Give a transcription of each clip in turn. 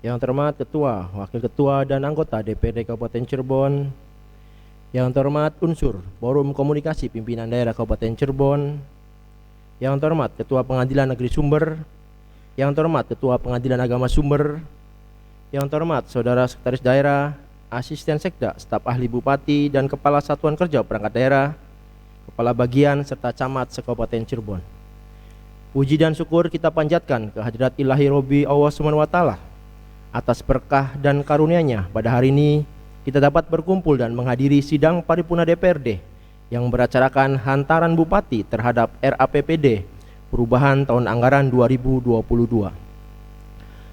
Yang terhormat Ketua, Wakil Ketua, dan anggota DPRD Kabupaten Cirebon. Yang terhormat unsur Forum Komunikasi Pimpinan Daerah Kabupaten Cirebon. Yang terhormat Ketua Pengadilan Negeri Sumber. Yang terhormat Ketua Pengadilan Agama Sumber. Yang terhormat Saudara Sekretaris Daerah, Asisten Sekda, Staf Ahli Bupati, dan Kepala Satuan Kerja Perangkat Daerah, Kepala Bagian, serta Camat se-Kabupaten Cirebon. Puji dan syukur kita panjatkan kehadirat Ilahi Robbi Allah SWT atas berkah dan karunia-Nya pada hari ini kita dapat berkumpul dan menghadiri sidang paripurna DPRD yang beracarakan hantaran Bupati terhadap RAPBD perubahan tahun anggaran 2022.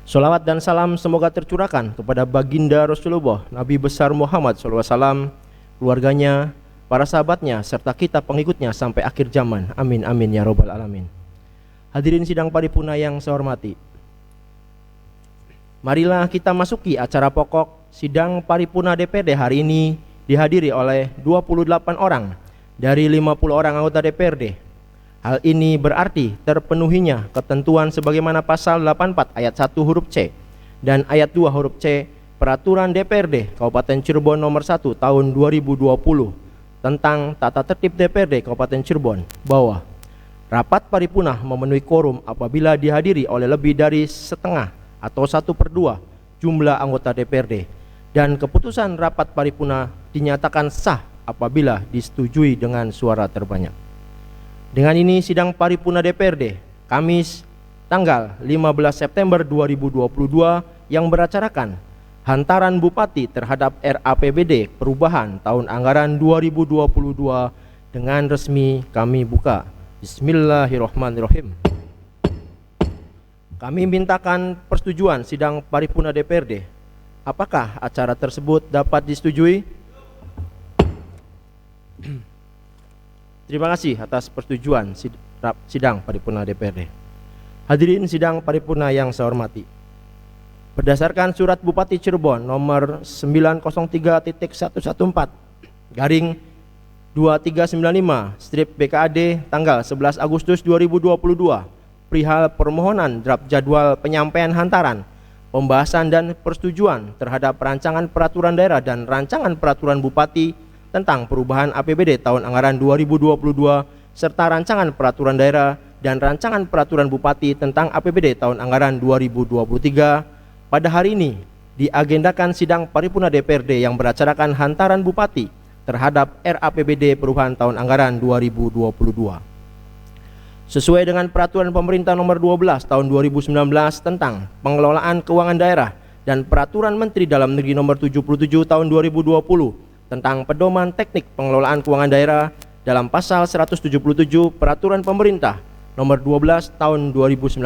Sholawat dan salam semoga tercurahkan kepada baginda Rasulullah Nabi besar Muhammad SAW, keluarganya, para sahabatnya, serta kita pengikutnya sampai akhir zaman. Amin amin ya robbal alamin. Hadirin sidang paripurna yang saya hormati, marilah kita masuki acara pokok sidang paripurna DPRD hari ini dihadiri oleh 28 orang dari 50 orang anggota DPRD. Hal ini berarti terpenuhinya ketentuan sebagaimana pasal 84 ayat 1 huruf C dan ayat 2 huruf C Peraturan DPRD Kabupaten Cirebon nomor 1 tahun 2020 tentang tata tertib DPRD Kabupaten Cirebon bahwa rapat paripurna memenuhi quorum apabila dihadiri oleh lebih dari setengah atau 1/2 jumlah anggota DPRD, dan keputusan rapat paripurna dinyatakan sah apabila disetujui dengan suara terbanyak. Dengan ini sidang paripurna DPRD Kamis tanggal 15 September 2022 yang beracarakan hantaran Bupati terhadap RAPBD perubahan tahun anggaran 2022 dengan resmi kami buka. Bismillahirrahmanirrahim. Kami mintakan persetujuan sidang paripurna DPRD. Apakah acara tersebut dapat disetujui? Terima kasih atas persetujuan sidang paripurna DPRD. Hadirin sidang paripurna yang saya hormati, berdasarkan surat Bupati Cirebon nomor 903.1194/2395/BKAD tanggal 11 Agustus 2022 perihal permohonan draft jadwal penyampaian hantaran, pembahasan dan persetujuan terhadap rancangan peraturan daerah dan rancangan peraturan Bupati tentang perubahan APBD tahun anggaran 2022 serta rancangan peraturan daerah dan rancangan peraturan Bupati tentang APBD tahun anggaran 2023 pada hari ini diagendakan sidang paripurna DPRD yang beracarakan hantaran Bupati terhadap RAPBD perubahan tahun anggaran 2022. Sesuai dengan Peraturan Pemerintah Nomor 12 Tahun 2019 tentang Pengelolaan Keuangan Daerah dan Peraturan Menteri Dalam Negeri Nomor 77 Tahun 2020 tentang Pedoman Teknik Pengelolaan Keuangan Daerah, dalam Pasal 177 Peraturan Pemerintah Nomor 12 Tahun 2019,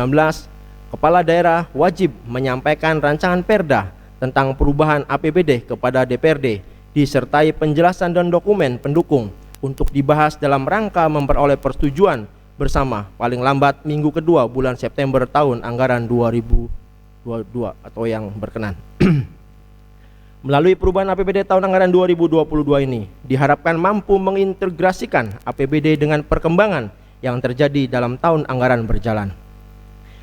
Kepala Daerah wajib menyampaikan rancangan Perda tentang perubahan APBD kepada DPRD disertai penjelasan dan dokumen pendukung untuk dibahas dalam rangka memperoleh persetujuan bersama paling lambat minggu kedua bulan September tahun anggaran 2022 atau yang berkenan. Melalui perubahan APBD tahun anggaran 2022 ini diharapkan mampu mengintegrasikan APBD dengan perkembangan yang terjadi dalam tahun anggaran berjalan,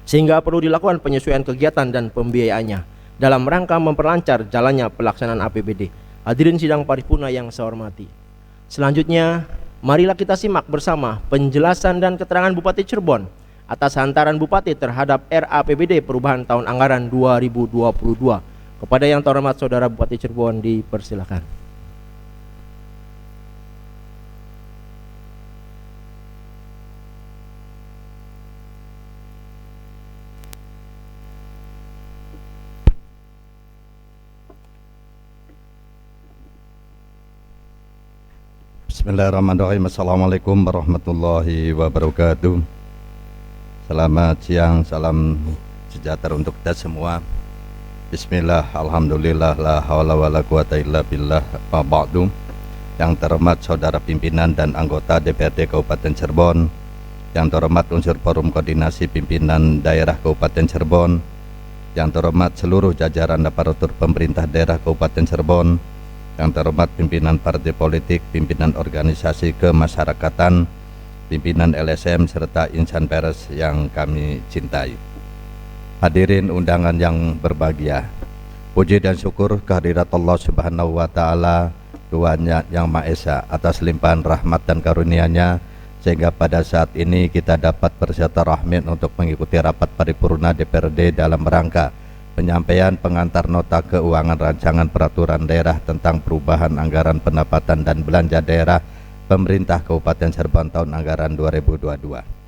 sehingga perlu dilakukan penyesuaian kegiatan dan pembiayaannya dalam rangka memperlancar jalannya pelaksanaan APBD. Hadirin sidang paripurna yang saya hormati, selanjutnya marilah kita simak bersama penjelasan dan keterangan Bupati Cirebon atas hantaran Bupati terhadap RAPBD perubahan tahun anggaran 2022. Kepada yang terhormat Saudara Bupati Cirebon dipersilakan. Bismillahirrahmanirrahim. Assalamualaikum warahmatullahi wabarakatuh. Selamat siang, salam sejahtera untuk kita semua. Bismillah, alhamdulillah, la hawla wa la quwata illa billah, wa ba'du. Yang terhormat saudara pimpinan dan anggota DPRD Kabupaten Cirebon, yang terhormat unsur Forum Koordinasi Pimpinan Daerah Kabupaten Cirebon, yang terhormat seluruh jajaran aparatur pemerintah daerah Kabupaten Cirebon, yang terhormat pimpinan partai politik, pimpinan organisasi kemasyarakatan, pimpinan LSM serta insan pers yang kami cintai. Hadirin undangan yang berbahagia, puji dan syukur kehadirat Allah Subhanahu wa Ta'ala, Tuhannya yang Maha Esa, atas limpahan rahmat dan karunia-Nya sehingga pada saat ini kita dapat bersilaturahmi untuk mengikuti rapat paripurna DPRD dalam rangka penyampaian pengantar nota keuangan rancangan peraturan daerah tentang perubahan anggaran pendapatan dan belanja daerah pemerintah Kabupaten Cirebon tahun anggaran 2022.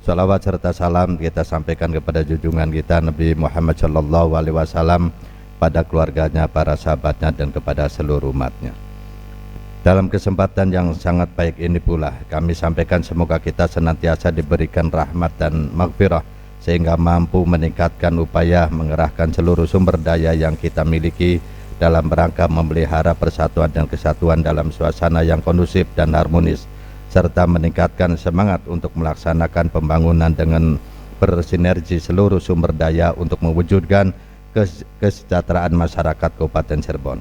Salawat serta salam kita sampaikan kepada junjungan kita Nabi Muhammad SAW, pada keluarganya, para sahabatnya, dan kepada seluruh umatnya. Dalam kesempatan yang sangat baik ini pula kami sampaikan semoga kita senantiasa diberikan rahmat dan maghfirah sehingga mampu meningkatkan upaya mengerahkan seluruh sumber daya yang kita miliki dalam rangka memelihara persatuan dan kesatuan dalam suasana yang kondusif dan harmonis, serta meningkatkan semangat untuk melaksanakan pembangunan dengan bersinergi seluruh sumber daya untuk mewujudkan kesejahteraan masyarakat Kabupaten Cirebon.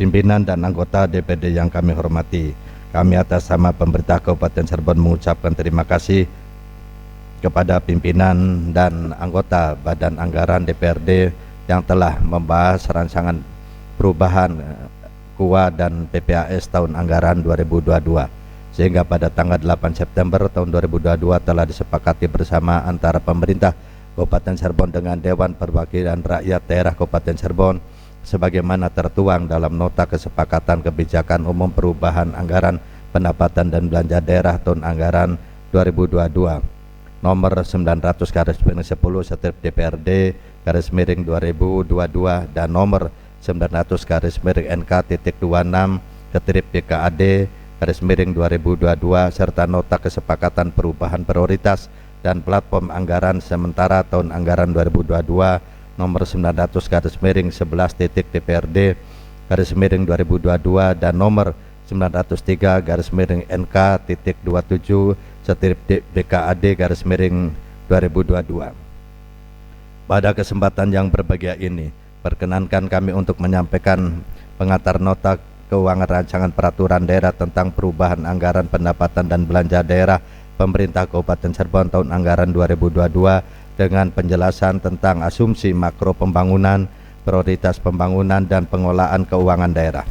Pimpinan dan anggota DPD yang kami hormati, kami atas nama pemerintah Kabupaten Cirebon mengucapkan terima kasih kepada pimpinan dan anggota Badan Anggaran DPRD yang telah membahas rancangan perubahan KUA dan PPAS tahun anggaran 2022. Sehingga pada tanggal 8 September tahun 2022 telah disepakati bersama antara pemerintah Kabupaten Cirebon dengan Dewan Perwakilan Rakyat Daerah Kabupaten Cirebon sebagaimana tertuang dalam nota kesepakatan kebijakan umum perubahan anggaran pendapatan dan belanja daerah tahun anggaran 2022 nomor 900/10 Strip DPRD /2022 dan nomor 900/NK.26/BKAD /2022 serta nota kesepakatan perubahan prioritas dan platform anggaran sementara tahun anggaran 2022 nomor 900/11 DPRD /2022 dan nomor 903/NK.27 BKAD /2022. Pada kesempatan yang berbahagia ini, perkenankan kami untuk menyampaikan pengantar nota keuangan rancangan peraturan daerah tentang perubahan anggaran pendapatan dan belanja daerah pemerintah Kabupaten Cirebon tahun anggaran 2022 dengan penjelasan tentang asumsi makro pembangunan, prioritas pembangunan dan pengelolaan keuangan daerah.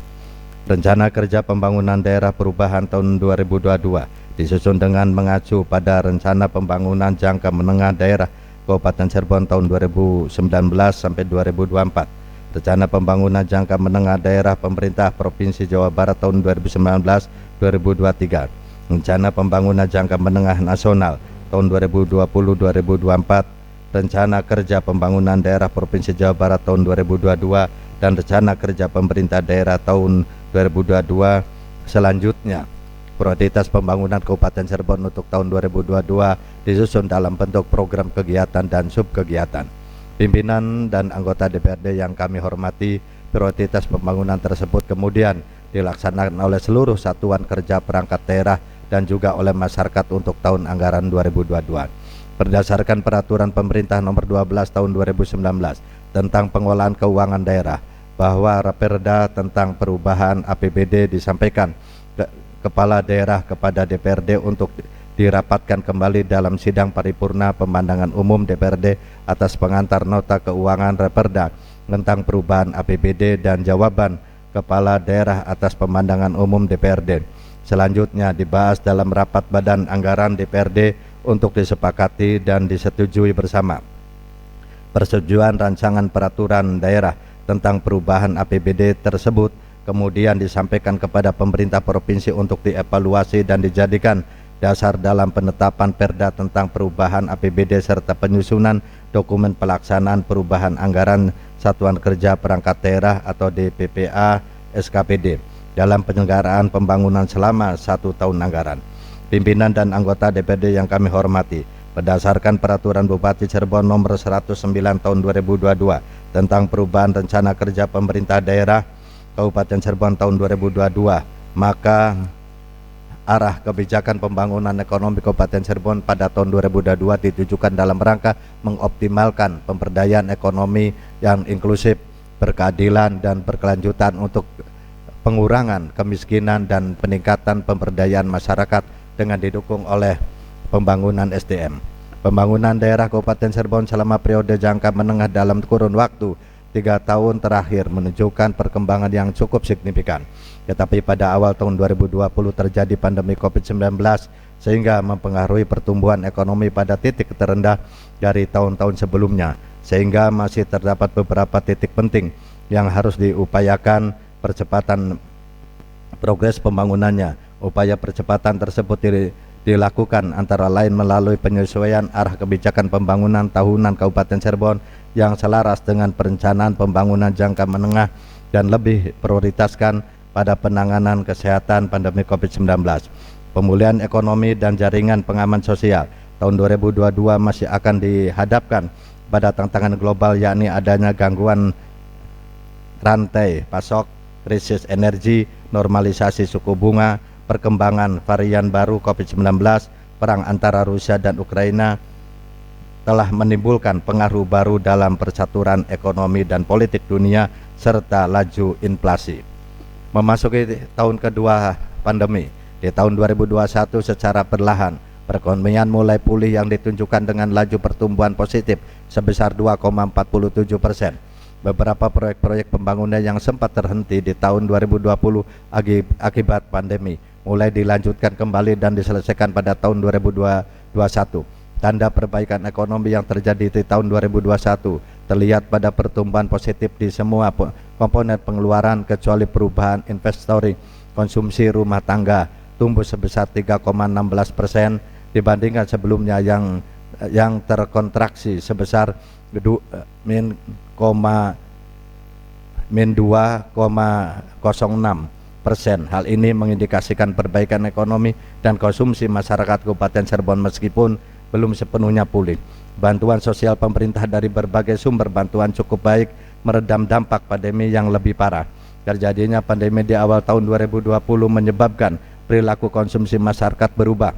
Rencana kerja pembangunan daerah perubahan tahun 2022 disusun dengan mengacu pada rencana pembangunan jangka menengah daerah Kabupaten Cirebon tahun 2019 sampai 2024. Rencana pembangunan jangka menengah daerah pemerintah Provinsi Jawa Barat tahun 2019-2023, rencana pembangunan jangka menengah nasional tahun 2020-2024, rencana kerja pembangunan daerah Provinsi Jawa Barat tahun 2022, dan rencana kerja pemerintah daerah tahun 2022. Selanjutnya, prioritas pembangunan Kabupaten Cirebon untuk tahun 2022 disusun dalam bentuk program kegiatan dan subkegiatan. Pimpinan dan anggota DPRD yang kami hormati, prioritas pembangunan tersebut kemudian dilaksanakan oleh seluruh satuan kerja perangkat daerah dan juga oleh masyarakat untuk tahun anggaran 2022. Berdasarkan peraturan pemerintah nomor 12 tahun 2019 tentang pengelolaan keuangan daerah, bahwa Raperda tentang perubahan APBD disampaikan Kepala Daerah kepada DPRD untuk dirapatkan kembali dalam sidang paripurna pemandangan umum DPRD atas pengantar nota keuangan Raperda tentang perubahan APBD dan jawaban Kepala Daerah atas pemandangan umum DPRD. Selanjutnya dibahas dalam rapat Badan Anggaran DPRD untuk disepakati dan disetujui bersama. Persetujuan rancangan peraturan daerah tentang perubahan APBD tersebut kemudian disampaikan kepada pemerintah provinsi untuk dievaluasi dan dijadikan dasar dalam penetapan perda tentang perubahan APBD serta penyusunan dokumen pelaksanaan perubahan anggaran Satuan Kerja Perangkat Daerah atau DPPA SKPD dalam penyelenggaraan pembangunan selama 1 tahun anggaran. Pimpinan dan anggota DPD yang kami hormati, berdasarkan peraturan Bupati Cirebon nomor 109 tahun 2022 tentang perubahan rencana kerja pemerintah daerah Kabupaten Cirebon tahun 2022, maka arah kebijakan pembangunan ekonomi Kabupaten Cirebon pada tahun 2022 ditujukan dalam rangka mengoptimalkan pemberdayaan ekonomi yang inklusif, berkeadilan dan berkelanjutan untuk pengurangan kemiskinan dan peningkatan pemberdayaan masyarakat dengan didukung oleh pembangunan SDM. Pembangunan daerah Kabupaten Cirebon selama periode jangka menengah dalam kurun waktu 3 tahun terakhir menunjukkan perkembangan yang cukup signifikan. Tetapi pada awal tahun 2020 terjadi pandemi COVID-19 sehingga mempengaruhi pertumbuhan ekonomi pada titik terendah dari tahun-tahun sebelumnya, sehingga masih terdapat beberapa titik penting yang harus diupayakan percepatan progres pembangunannya. Upaya percepatan tersebut dilakukan antara lain melalui penyesuaian arah kebijakan pembangunan tahunan Kabupaten Cirebon yang selaras dengan perencanaan pembangunan jangka menengah dan lebih prioritaskan pada penanganan kesehatan pandemi COVID-19. Pemulihan ekonomi dan jaringan pengaman sosial tahun 2022 masih akan dihadapkan pada tantangan global, yakni adanya gangguan rantai pasok, krisis energi, normalisasi suku bunga, perkembangan varian baru COVID-19, perang antara Rusia dan Ukraina telah menimbulkan pengaruh baru dalam percaturan ekonomi dan politik dunia serta laju inflasi. Memasuki tahun kedua pandemi, di tahun 2021 secara perlahan perekonomian mulai pulih yang ditunjukkan dengan laju pertumbuhan positif sebesar 2,47%. Beberapa proyek-proyek pembangunan yang sempat terhenti di tahun 2020 akibat pandemi mulai dilanjutkan kembali dan diselesaikan pada tahun 2021. Tanda perbaikan ekonomi yang terjadi di tahun 2021 terlihat pada pertumbuhan positif di semua komponen pengeluaran kecuali perubahan investori konsumsi rumah tangga tumbuh sebesar 3,16% dibandingkan sebelumnya yang terkontraksi sebesar min 2,06%. Hal ini mengindikasikan perbaikan ekonomi dan konsumsi masyarakat Kabupaten Cirebon meskipun belum sepenuhnya pulih. Bantuan sosial pemerintah dari berbagai sumber bantuan cukup baik meredam dampak pandemi yang lebih parah. Terjadinya pandemi di awal tahun 2020 menyebabkan perilaku konsumsi masyarakat berubah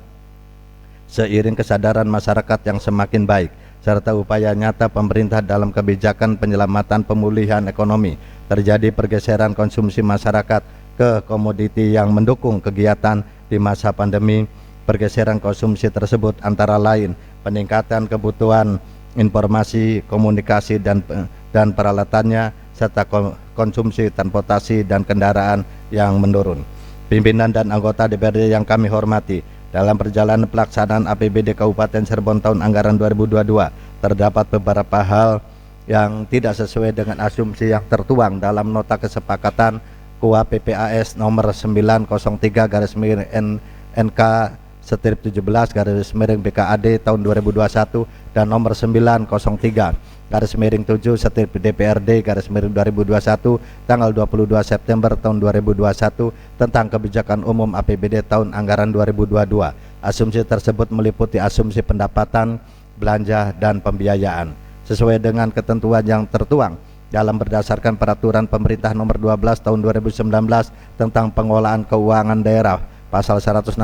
seiring kesadaran masyarakat yang semakin baik serta upaya nyata pemerintah dalam kebijakan penyelamatan pemulihan ekonomi. Terjadi pergeseran konsumsi masyarakat ke komoditi yang mendukung kegiatan di masa pandemi. Pergeseran konsumsi tersebut antara lain peningkatan kebutuhan informasi, komunikasi dan peralatannya serta konsumsi transportasi dan kendaraan yang menurun. Pimpinan dan anggota DPRD yang kami hormati, dalam perjalanan pelaksanaan APBD Kabupaten Cirebon tahun anggaran 2022 terdapat beberapa hal yang tidak sesuai dengan asumsi yang tertuang dalam nota kesepakatan KUA PPAS nomor 903/NK/17/BKAD tahun 2021 dan nomor 903/7/DPRD/2021 tanggal 22 September tahun 2021 tentang kebijakan umum APBD tahun anggaran 2022. Asumsi tersebut meliputi asumsi pendapatan, belanja, dan pembiayaan sesuai dengan ketentuan yang tertuang dalam berdasarkan peraturan pemerintah nomor 12 tahun 2019 tentang pengelolaan keuangan daerah pasal 161,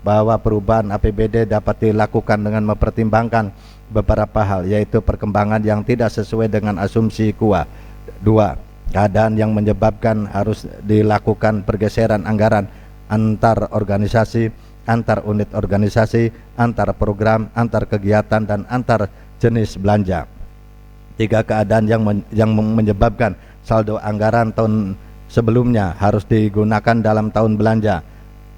bahwa perubahan APBD dapat dilakukan dengan mempertimbangkan beberapa hal, yaitu perkembangan yang tidak sesuai dengan asumsi KUA. 2. Keadaan yang menyebabkan harus dilakukan pergeseran anggaran antar organisasi, antar unit organisasi, antar program, antar kegiatan, dan antar jenis belanja. 3. Keadaan yang menyebabkan saldo anggaran tahun sebelumnya harus digunakan dalam tahun belanja.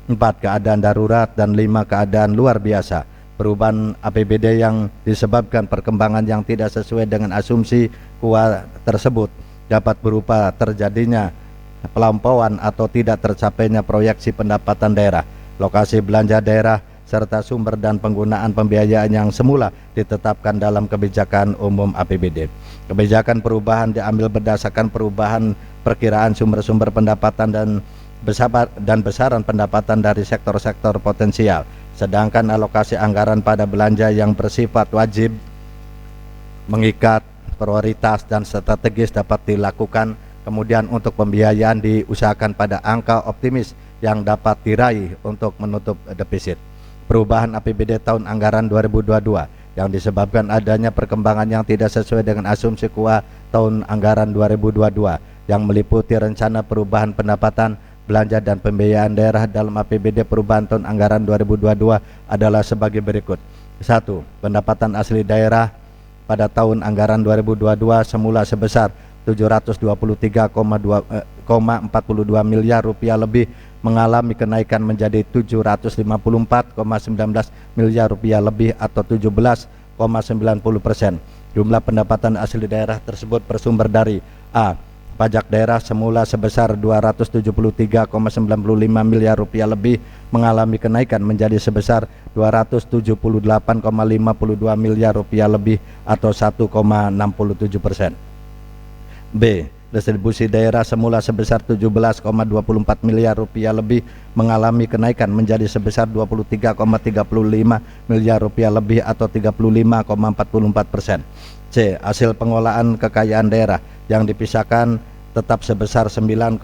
4. Keadaan darurat. Dan 5. Keadaan luar biasa. Perubahan APBD yang disebabkan perkembangan yang tidak sesuai dengan asumsi KUA tersebut dapat berupa terjadinya pelampauan atau tidak tercapainya proyeksi pendapatan daerah, lokasi belanja daerah, serta sumber dan penggunaan pembiayaan yang semula ditetapkan dalam kebijakan umum APBD. Kebijakan perubahan diambil berdasarkan perubahan perkiraan sumber-sumber pendapatan dan besaran pendapatan dari sektor-sektor potensial, sedangkan alokasi anggaran pada belanja yang bersifat wajib, mengikat, prioritas, dan strategis dapat dilakukan. Kemudian untuk pembiayaan diusahakan pada angka optimis yang dapat diraih untuk menutup defisit. Perubahan APBD tahun anggaran 2022 yang disebabkan adanya perkembangan yang tidak sesuai dengan asumsi KUA tahun anggaran 2022 yang meliputi rencana perubahan pendapatan, belanja, dan pembiayaan daerah dalam APBD perubahan tahun anggaran 2022 adalah sebagai berikut. 1. Pendapatan asli daerah pada tahun anggaran 2022 semula sebesar 723,42 miliar rupiah lebih mengalami kenaikan menjadi 754,19 miliar rupiah lebih atau 17,90%. Jumlah pendapatan asli daerah tersebut bersumber dari A. Pajak daerah semula sebesar 273,95 miliar rupiah lebih mengalami kenaikan menjadi sebesar 278,52 miliar rupiah lebih atau 1,67%. B. Distribusi daerah semula sebesar 17,24 miliar rupiah lebih mengalami kenaikan menjadi sebesar 23,35 miliar rupiah lebih atau 35,44%. C. Hasil pengolahan kekayaan daerah yang dipisahkan tetap sebesar 9,63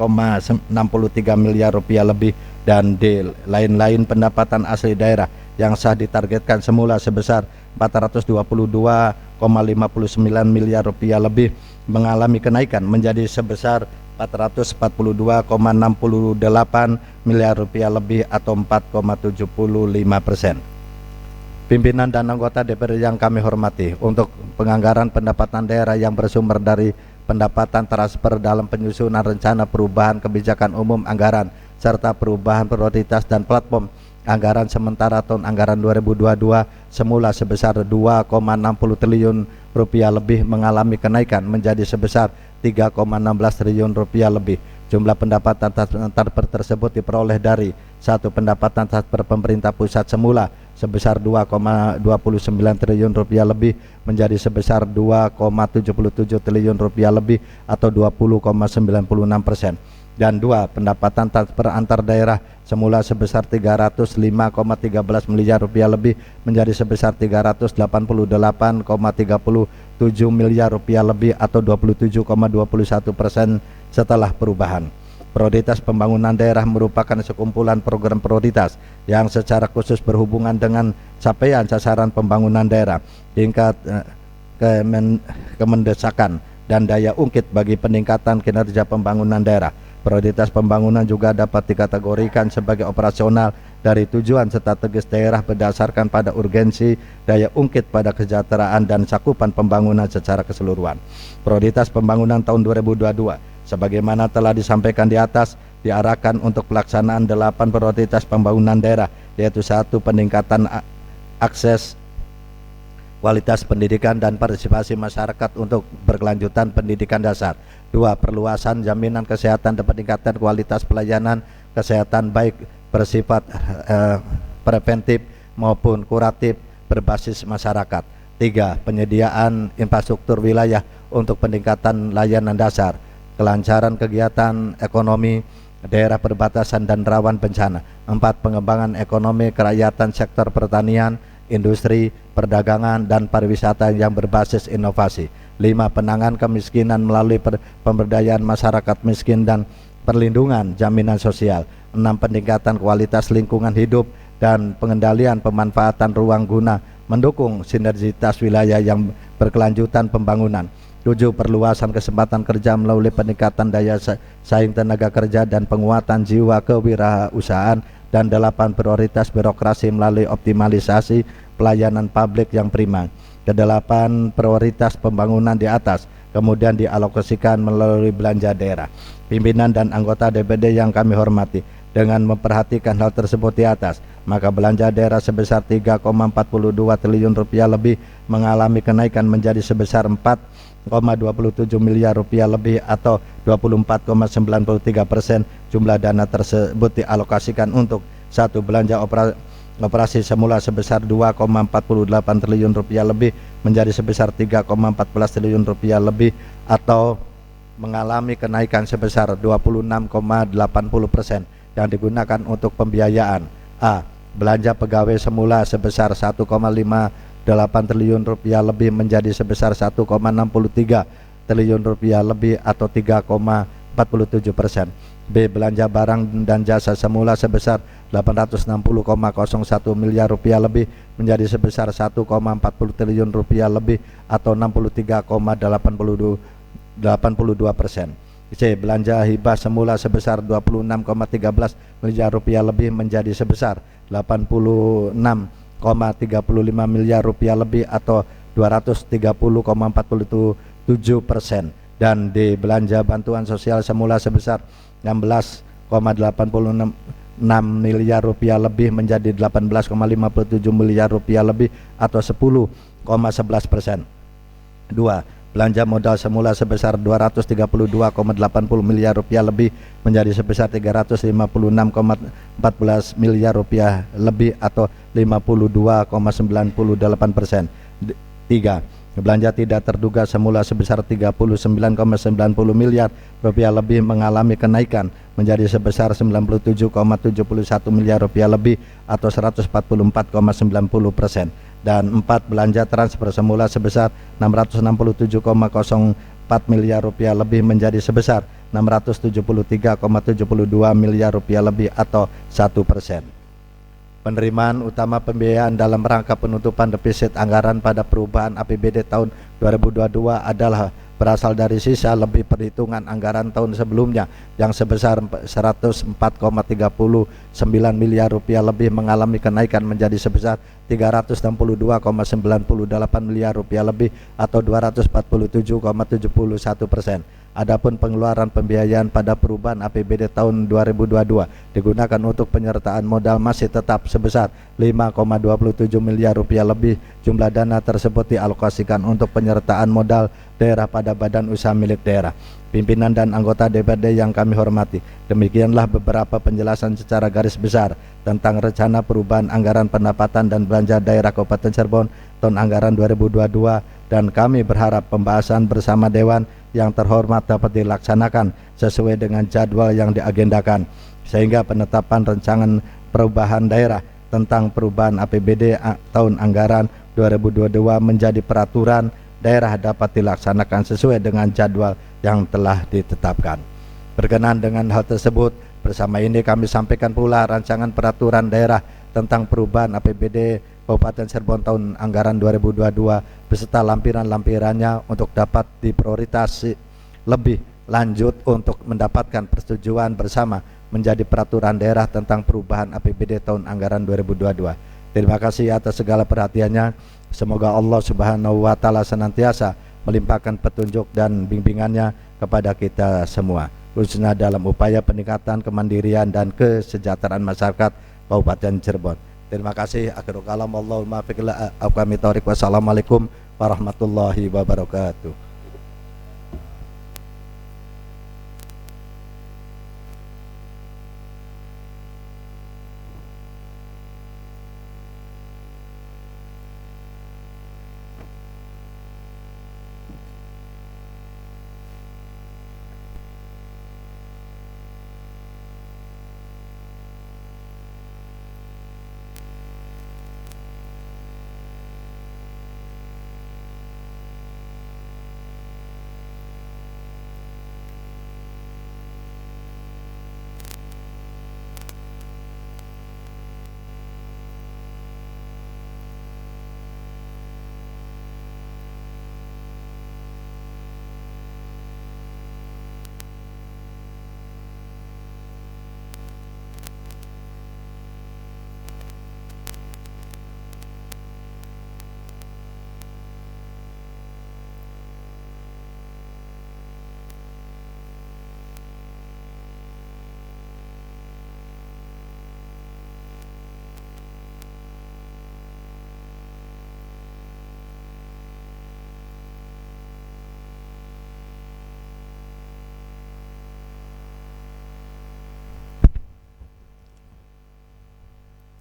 miliar rupiah lebih. Dan D. Lain-lain pendapatan asli daerah yang sah ditargetkan semula sebesar 422,59 miliar rupiah lebih mengalami kenaikan menjadi sebesar 442,68 miliar rupiah lebih atau 4,75%. Pimpinan dan anggota DPR yang kami hormati, untuk penganggaran pendapatan daerah yang bersumber dari pendapatan transfer dalam penyusunan rencana perubahan kebijakan umum anggaran serta perubahan prioritas dan platform anggaran sementara tahun anggaran 2022 semula sebesar 2,60 triliun rupiah lebih mengalami kenaikan menjadi sebesar 3,16 triliun rupiah lebih. Jumlah pendapatan transfer tersebut diperoleh dari 1. Pendapatan transfer pemerintah pusat semula sebesar 2,29 triliun rupiah lebih menjadi sebesar 2,77 triliun rupiah lebih atau 20,96%. Dan 2. Pendapatan transfer antar daerah semula sebesar 305,13 miliar rupiah lebih menjadi sebesar 388,37 miliar rupiah lebih atau 27,21% setelah perubahan. Prioritas pembangunan daerah merupakan sekumpulan program prioritas yang secara khusus berhubungan dengan capaian sasaran pembangunan daerah, tingkat kemendesakan dan daya ungkit bagi peningkatan kinerja pembangunan daerah. Prioritas pembangunan juga dapat dikategorikan sebagai operasional dari tujuan strategis daerah berdasarkan pada urgensi, daya ungkit pada kesejahteraan dan cakupan pembangunan secara keseluruhan. Prioritas pembangunan tahun 2022 sebagaimana telah disampaikan di atas diarahkan untuk pelaksanaan 8 prioritas pembangunan daerah, yaitu 1. Peningkatan akses kualitas pendidikan dan partisipasi masyarakat untuk berkelanjutan pendidikan dasar. 2. Perluasan jaminan kesehatan dan peningkatan kualitas pelayanan kesehatan baik bersifat preventif maupun kuratif berbasis masyarakat. 3. Penyediaan infrastruktur wilayah untuk peningkatan layanan dasar, kelancaran kegiatan ekonomi daerah perbatasan dan rawan bencana. 4. Pengembangan ekonomi kerakyatan sektor pertanian, industri, perdagangan, dan pariwisata yang berbasis inovasi. 5. Penanganan kemiskinan melalui pemberdayaan masyarakat miskin dan perlindungan jaminan sosial. 6. Peningkatan kualitas lingkungan hidup dan pengendalian pemanfaatan ruang guna mendukung sinergitas wilayah yang berkelanjutan pembangunan. 7. Perluasan kesempatan kerja melalui peningkatan daya saing tenaga kerja dan penguatan jiwa kewirausahaan. Dan 8. Prioritas birokrasi melalui optimalisasi pelayanan publik yang prima. Kedelapan prioritas pembangunan di atas kemudian dialokasikan melalui belanja daerah. Pimpinan dan anggota DPD yang kami hormati, dengan memperhatikan hal tersebut di atas, maka belanja daerah sebesar 3,42 triliun rupiah lebih mengalami kenaikan menjadi sebesar 4,27 miliar rupiah lebih atau 24,93%. Jumlah dana tersebut dialokasikan untuk 1. Belanja operasi semula sebesar 2,48 triliun rupiah lebih menjadi sebesar 3,14 triliun rupiah lebih atau mengalami kenaikan sebesar 26,80% yang digunakan untuk pembiayaan. A. Belanja pegawai semula sebesar 1,58 triliun rupiah lebih menjadi sebesar 1,63 triliun rupiah lebih atau 3,47%. B. Belanja barang dan jasa semula sebesar 860,01 miliar rupiah lebih menjadi sebesar 1,40 triliun rupiah lebih atau 63,82%. C. Belanja hibah semula sebesar 26,13 miliar rupiah lebih menjadi sebesar 86,03 miliar rupiah lebih atau 230,47%, dan di belanja bantuan sosial semula sebesar 16,86 miliar rupiah lebih menjadi 18,57 miliar rupiah lebih atau 10,11%. 2. Belanja modal semula sebesar 232,80 miliar rupiah lebih menjadi sebesar 356,14 miliar rupiah lebih atau 52,98%. 3. Belanja tidak terduga semula sebesar 39,90 miliar rupiah lebih mengalami kenaikan menjadi sebesar 97,71 miliar rupiah lebih atau 144,90%. Dan 4. Belanja transfer semula sebesar 667,04 miliar rupiah lebih menjadi sebesar 673,72 miliar rupiah lebih atau 1%. Penerimaan utama pembiayaan dalam rangka penutupan defisit anggaran pada perubahan APBD tahun 2022 adalah berasal dari sisa lebih perhitungan anggaran tahun sebelumnya yang sebesar 104,39 miliar rupiah lebih mengalami kenaikan menjadi sebesar 362,98 miliar rupiah lebih atau 247,71%. Adapun pengeluaran pembiayaan pada perubahan APBD tahun 2022 digunakan untuk penyertaan modal masih tetap sebesar 5,27 miliar rupiah lebih. Jumlah dana tersebut dialokasikan untuk penyertaan modal daerah pada badan usaha milik daerah. Pimpinan dan anggota DPRD yang kami hormati, demikianlah beberapa penjelasan secara garis besar tentang rencana perubahan anggaran pendapatan dan belanja daerah Kabupaten Cirebon tahun anggaran 2022, dan kami berharap pembahasan bersama Dewan yang terhormat dapat dilaksanakan sesuai dengan jadwal yang diagendakan, sehingga penetapan rancangan perubahan daerah tentang perubahan APBD tahun anggaran 2022 menjadi peraturan daerah dapat dilaksanakan sesuai dengan jadwal yang telah ditetapkan. Berkenaan dengan hal tersebut, bersama ini kami sampaikan pula rancangan peraturan daerah tentang perubahan APBD Kabupaten Cirebon tahun anggaran 2022 beserta lampiran-lampirannya untuk dapat diprioritasi lebih lanjut untuk mendapatkan persetujuan bersama menjadi peraturan daerah tentang perubahan APBD tahun anggaran 2022. Terima kasih atas segala perhatiannya. Semoga Allah Subhanahu wa taala senantiasa melimpahkan petunjuk dan bimbingannya kepada kita semua, khususnya dalam upaya peningkatan kemandirian dan kesejahteraan masyarakat Kabupaten Cirebon. Terima kasih. Akhirul kalam, Allahumma fiq la aqwami thoriq. Wassalamualaikum warahmatullahi wabarakatuh.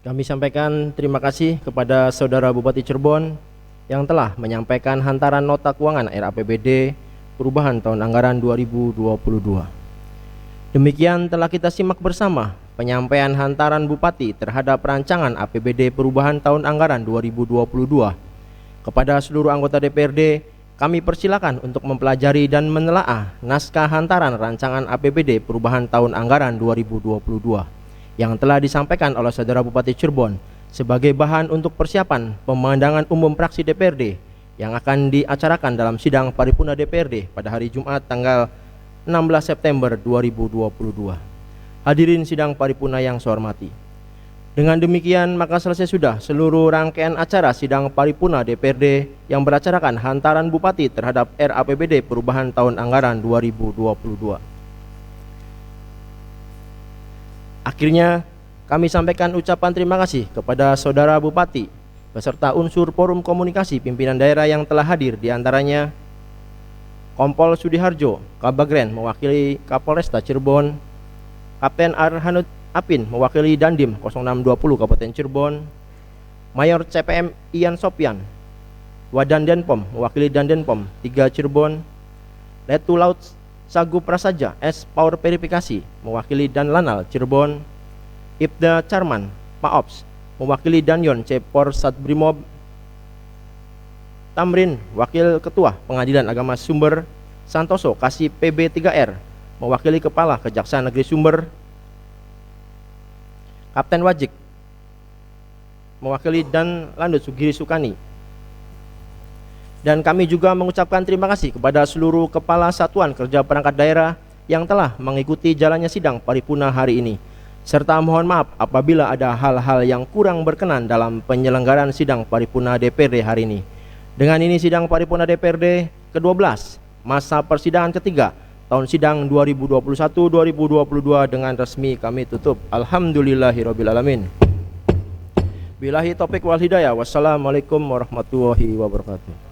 Kami sampaikan terima kasih kepada Saudara Bupati Cirebon yang telah menyampaikan hantaran nota keuangan RAPBD perubahan tahun anggaran 2022. Demikian telah kita simak bersama penyampaian hantaran Bupati terhadap rancangan APBD perubahan tahun anggaran 2022. Kepada seluruh anggota DPRD, kami persilakan untuk mempelajari dan menelaah naskah hantaran rancangan APBD perubahan tahun anggaran 2022 yang telah disampaikan oleh Saudara Bupati Cirebon sebagai bahan untuk persiapan pemandangan umum praksi DPRD yang akan diacarakan dalam sidang paripurna DPRD pada hari Jumat tanggal 16 September 2022. Hadirin sidang paripurna yang saya hormati, Dengan demikian maka selesai sudah seluruh rangkaian acara sidang paripurna DPRD yang beracarakan hantaran Bupati terhadap RAPBD perubahan tahun anggaran 2022. Akhirnya kami sampaikan ucapan terima kasih kepada Saudara Bupati beserta unsur forum komunikasi pimpinan daerah yang telah hadir, diantaranya Kompol Sudiharjo, Kabagren mewakili Kapolresta Cirebon, Kapten Arhanud Apin mewakili Dandim 0620 Kabupaten Cirebon, Mayor CPM Ian Sopian, Wadan Denpom mewakili Dandenpom 3 Cirebon, Letu Laut Sagu Prasaja S Power Verifikasi mewakili Danlanal Cirebon, Ibda Charman Paops mewakili Danyon C Porsat Brimob, Tamrin Wakil Ketua Pengadilan Agama Sumber, Santoso Kasih PB3R mewakili Kepala Kejaksaan Negeri Sumber, Kapten Wajik mewakili Dan Landut Sugiri Sukani. Dan kami juga mengucapkan terima kasih kepada seluruh Kepala Satuan Kerja Perangkat Daerah yang telah mengikuti jalannya sidang paripurna hari ini, serta mohon maaf apabila ada hal-hal yang kurang berkenan dalam penyelenggaraan sidang paripurna DPRD hari ini. Dengan ini sidang paripurna DPRD ke-12 masa persidangan ketiga tahun sidang 2021-2022 dengan resmi kami tutup. Alhamdulillahirrabbilalamin. Billahi taufik wal hidayah. Wassalamualaikum warahmatullahi wabarakatuh.